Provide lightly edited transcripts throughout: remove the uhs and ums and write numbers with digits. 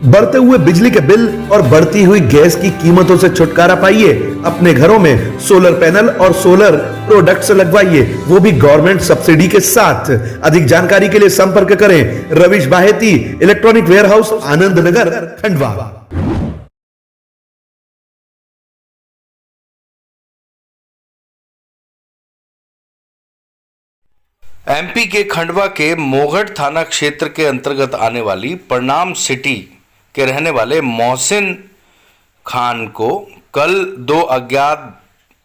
बढ़ते हुए बिजली के बिल और बढ़ती हुई गैस की कीमतों से छुटकारा पाइए। अपने घरों में सोलर पैनल और सोलर प्रोडक्ट्स लगवाइए, वो भी गवर्नमेंट सब्सिडी के साथ। अधिक जानकारी के लिए संपर्क करें रविश Baheti, electronic warehouse, Anand Nagar, Khandwa. MP के खंडवा के मोघट थाना क्षेत्र के अंतर्गत आने वाली प्रणाम सिटी के रहने वाले मोहसिन खान को कल दो अज्ञात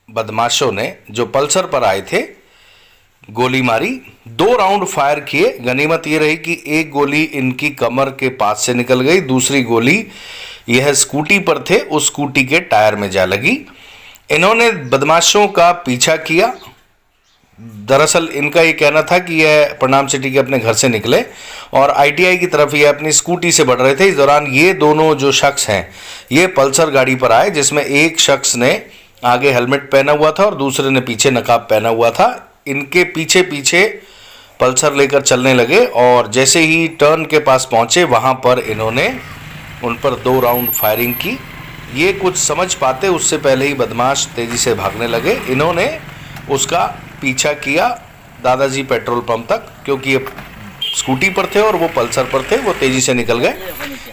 बदमाशों ने, जो पल्सर पर आए थे, गोली मारी। 2 राउंड फायर किए। गनीमत ये रही कि एक गोली इनकी कमर के पास से निकल गई, दूसरी गोली यह स्कूटी पर थे उस स्कूटी के टायर में जा लगी। इन्होंने बदमाशों का पीछा किया। दरअसल इनका ये कहना था कि यह प्रणाम सिटी के अपने घर से निकले और आईटीआई की तरफ ये अपनी स्कूटी से बढ़ रहे थे। इस दौरान ये दोनों जो शख्स हैं ये पल्सर गाड़ी पर आए, जिसमें एक शख्स ने आगे हेलमेट पहना हुआ था और दूसरे ने पीछे नकाब पहना हुआ था। इनके पीछे पीछे पल्सर लेकर चलने लगे और जैसे ही टर्न के पास पहुंचे वहां पर इन्होंने उन पर 2 राउंड फायरिंग की। ये कुछ समझ पाते उससे पहले ही बदमाश तेजी से भागने लगे। इन्होंने उसका पीछा किया दादाजी पेट्रोल पंप तक, क्योंकि ये स्कूटी पर थे और वो पल्सर पर थे। वो तेजी से निकल गए,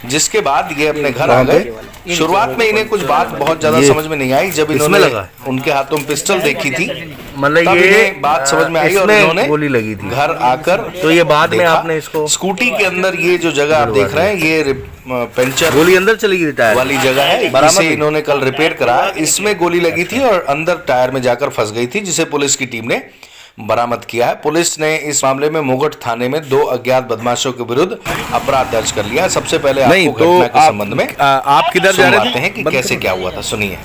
जिसके बाद ये अपने घर आ गए। शुरुआत में इन्हें कुछ बात बहुत ज्यादा समझ में नहीं आई। जब इन्होंने उनके हाथों में पिस्टल देखी थी, मतलब ये बात समझ में आई और इन्होंने गोली लगी थी। घर आकर तो ये बाद में आपने इसको स्कूटी के अंदर, ये जो जगह आप देख रहे हैं, ये पंचर गोली अंदर चली गई टायर वाली जगह है। इसे इन्होंने कल रिपेयर कराया। इसमें गोली लगी थी और अंदर टायर में जाकर फंस गई थी, जिसे पुलिस की टीम ने बरामद किया है। पुलिस ने इस मामले में मोघट थाने में 2 अज्ञात बदमाशों के विरुद्ध अपराध दर्ज कर लिया। सबसे पहले आपको घटना के संबंध में आप किधर जा रहे थे कि कैसे क्या हुआ था, सुनिए।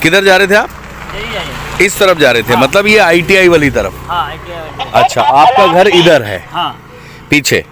किधर जा रहे थे आप? इस तरफ जा रहे थे। मतलब ये आईटीआई वाली तरफ? हाँ, आईटीआई वाली। अच्छा, आपका घर इधर है? हाँ, पीछे।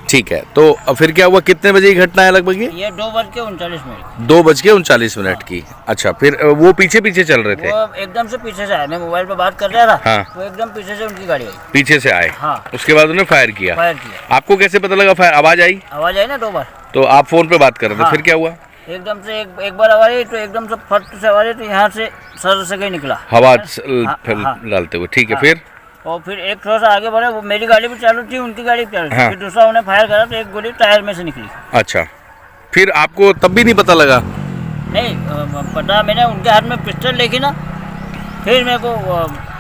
ठीक है, तो फिर क्या हुआ? कितने बजे की घटना है लगभग ये 2:39 2:39 की। अच्छा, फिर वो पीछे पीछे चल रहे थे? वो एकदम से पीछे से आए। मैं मोबाइल पे बात कर रहा था। हाँ। वो एकदम पीछे से उनकी गाड़ी आई। पीछे से आए? हाँ। उसके बाद उन्होंने फायर किया? आपको कैसे पता लगा? फायर आवाज आई? आवाज आई ना 2 बार। तो आप फोन पे बात कर रहे थे? फिर क्या हुआ? एकदम से एक बार आवाज आई तो एकदम से फट से आवाज आई, तो यहाँ से सर से कहीं निकला हवा डालते हुए। ठीक है, फिर? और फिर एक थोड़ा सा आगे बढ़े, वो मेरी गाड़ी भी चालू थी, उनकी गाड़ी भी चालू थी। हाँ। फिर दूसरा उन्हें फायर करा तो एक गोली टायर में से निकली। अच्छा, फिर आपको तब भी नहीं पता लगा? नहीं पता, मैंने उनके हाथ में पिस्टल देखी ना, फिर मेरे को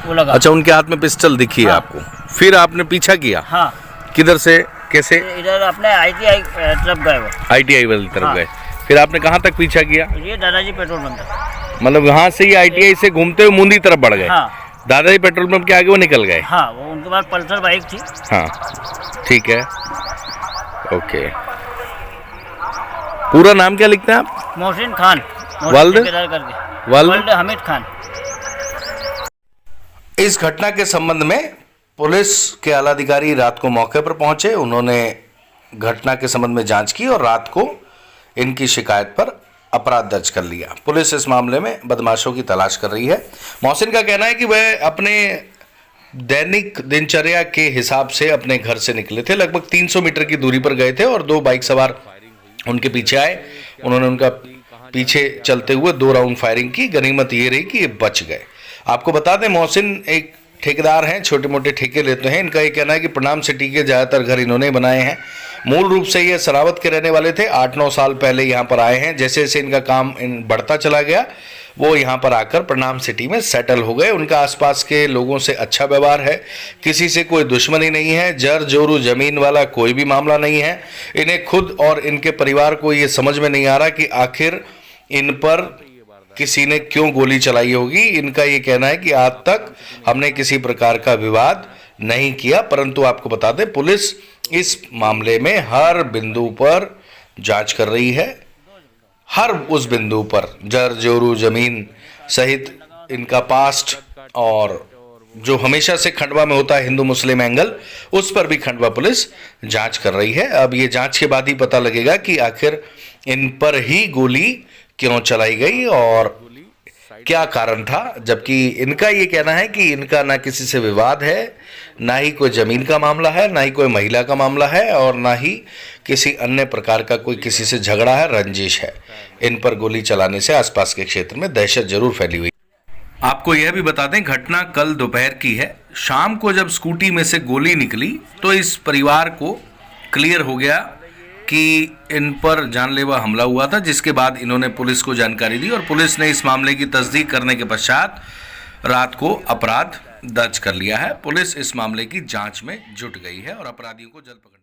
वो लगा। अच्छा, उनके हाथ में पिस्टल दिखी है आपको, फिर आपने पीछा किया? हाँ। किधर से, कैसे? इधर अपने आईटीआई तरफ गए वो। आईटीआई वाली तरफ गए। फिर आपने कहाँ तक पीछा किया? ये दादाजी पेट्रोल पंप तक। मतलब वहाँ से ही आईटीआई से घूमते हुए मुंदी तरफ बढ़ गए? हाँ। दादाजी पेट्रोल पंप के आगे वो निकल गए? हाँ, वो उनके पास पल्सर बाइक थी। हाँ, ठीक है, ओके। पूरा नाम क्या लिखते हैं आप? मोहसिन खान वल्द करके। वल्द हमीद खान। इस घटना के संबंध में पुलिस के आला अधिकारी रात को मौके पर पहुंचे। उन्होंने घटना के संबंध में जांच की और रात को इनकी शिकायत पर अपराध दर्ज कर लिया। पुलिस इस मामले में बदमाशों की तलाश कर रही है। मोहसिन का कहना है कि वह अपने दैनिक दिनचर्या के हिसाब से अपने घर से निकले थे। लगभग 300 मीटर की दूरी पर गए थे और 2 बाइक सवार उनके पीछे आए। उन्होंने उनका पीछे चलते हुए 2 राउंड फायरिंग की। गनीमत ये रही कि ये बच गए। आपको बता दें, मोहसिन एक ठेकेदार हैं, छोटे मोटे ठेके लेते हैं। इनका ये कहना है कि प्रणाम सिटी के ज़्यादातर घर इन्होंने बनाए हैं। मूल रूप से ये सरावत के रहने वाले थे। 8-9 साल पहले यहाँ पर आए हैं। जैसे जैसे इनका काम बढ़ता चला गया, वो यहाँ पर आकर प्रणाम सिटी में सेटल हो गए। उनका आसपास के लोगों से अच्छा व्यवहार है, किसी से कोई दुश्मनी नहीं है। जर जोरू जमीन वाला कोई भी मामला नहीं है। इन्हें खुद और इनके परिवार को ये समझ में नहीं आ रहा कि आखिर इन पर किसी ने क्यों गोली चलाई होगी। इनका ये कहना है कि आज तक हमने किसी प्रकार का विवाद नहीं किया, परंतु आपको बता दें, पुलिस इस मामले में हर बिंदु पर जांच कर रही है। हर उस बिंदु पर जर जोरू जमीन सहित इनका पास्ट और जो हमेशा से खंडवा में होता है हिंदू मुस्लिम एंगल, उस पर भी खंडवा पुलिस जांच कर रही है। अब ये जांच के बाद ही पता लगेगा कि आखिर इन पर ही गोली क्यों चलाई गई और क्या कारण था, जबकि इनका ये कहना है कि इनका ना किसी से विवाद है, ना ही कोई जमीन का मामला है, ना ही कोई महिला का मामला है और ना ही किसी अन्य प्रकार का कोई किसी से झगड़ा है, रंजिश है। इन पर गोली चलाने से आसपास के क्षेत्र में दहशत जरूर फैली हुई। आपको यह भी बता दें, घटना कल दोपहर की है। शाम को जब स्कूटी में से गोली निकली तो इस परिवार को क्लियर हो गया कि इन पर जानलेवा हमला हुआ था, जिसके बाद इन्होंने पुलिस को जानकारी दी और पुलिस ने इस मामले की तस्दीक करने के पश्चात रात को अपराध दर्ज कर लिया है। पुलिस इस मामले की जांच में जुट गई है और अपराधियों को जल्द पकड़